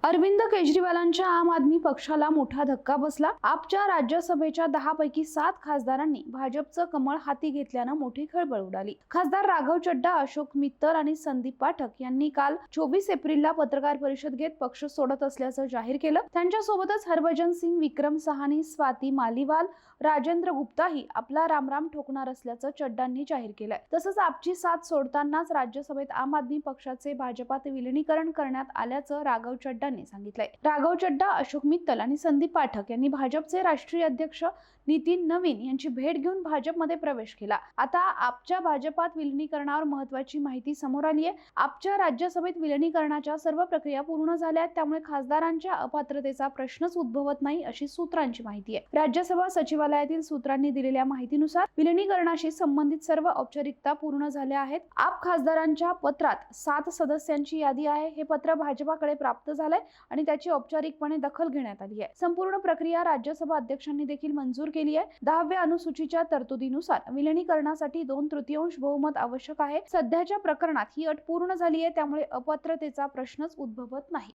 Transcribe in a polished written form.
अरविंद केजरीवालांच्या आम आदमी पक्षाला मोठा धक्का बसला। आपच्या राज्यसभेच्या 10 पैकी 7 खासदारांनी भाजपचं कमळ हाती घेतल्यानं मोठी खळबळ उडाली। खासदार राघव चड्डा, अशोक मित्तल आणि संदीप पाठक यांनी काल 24 एप्रिलला पत्रकार परिषद घेत पक्ष सोडत असल्याचं जाहीर केलं। त्यांच्यासोबतच हरभजन सिंग, विक्रम साहनी, स्वाती मालीवाल, राजेंद्र गुप्ताही आपला रामराम ठोकणार असल्याचं चड्डांनी जाहीर केलंय। तसंच आपची साथ सोडतानाच राज्यसभेत आम आदमी पक्षाचे भाजपात विलीनीकरण करण्यात आल्याचं राघव चड्डांनी सांगितलंय। राघव चड्डा, अशोक मित्तल आणि संदीप पाठक यांनी भाजपचे राष्ट्रीय अध्यक्ष नितीन नवीन यांची भेट घेऊन भाजपमध्ये प्रवेश केला। आता आपच्या भाजपात विलीनीकरणावर महत्त्वाची माहिती समोर आली आहे। आपच्या राज्यसभेत विलीनीकरणाच्या सर्व प्रक्रिया पूर्ण झाल्या आहेत, त्यामुळे खासदारांच्या अपात्रतेचा प्रश्नच उद्भवत नाही अशी सूत्रांची माहिती आहे। राज्यसभा सचिवालयातील सूत्रांनी दिलेल्या माहितीनुसार विलीनीकरणाशी संबंधित सर्व औपचारिकता पूर्ण झाल्या आहेत। आप खासदारांच्या पत्रात 7 सदस्यांची यादी आहे। हे पत्र भाजपाकडे प्राप्त झालंय आणि त्याची औपचारिकपणे दखल घेण्यात आली आहे। संपूर्ण प्रक्रिया राज्यसभा अध्यक्षांनी देखील मंजूर केली आहे। 10व्या अनुसूचीच्या तरतुदीनुसार विलीनीकरणासाठी 2/3 बहुमत आवश्यक आहे। सध्याच्या प्रकरणात ही अट पूर्ण झाली आहे, त्यामुळे अपात्रतेचा प्रश्नच उद्भवत नाही।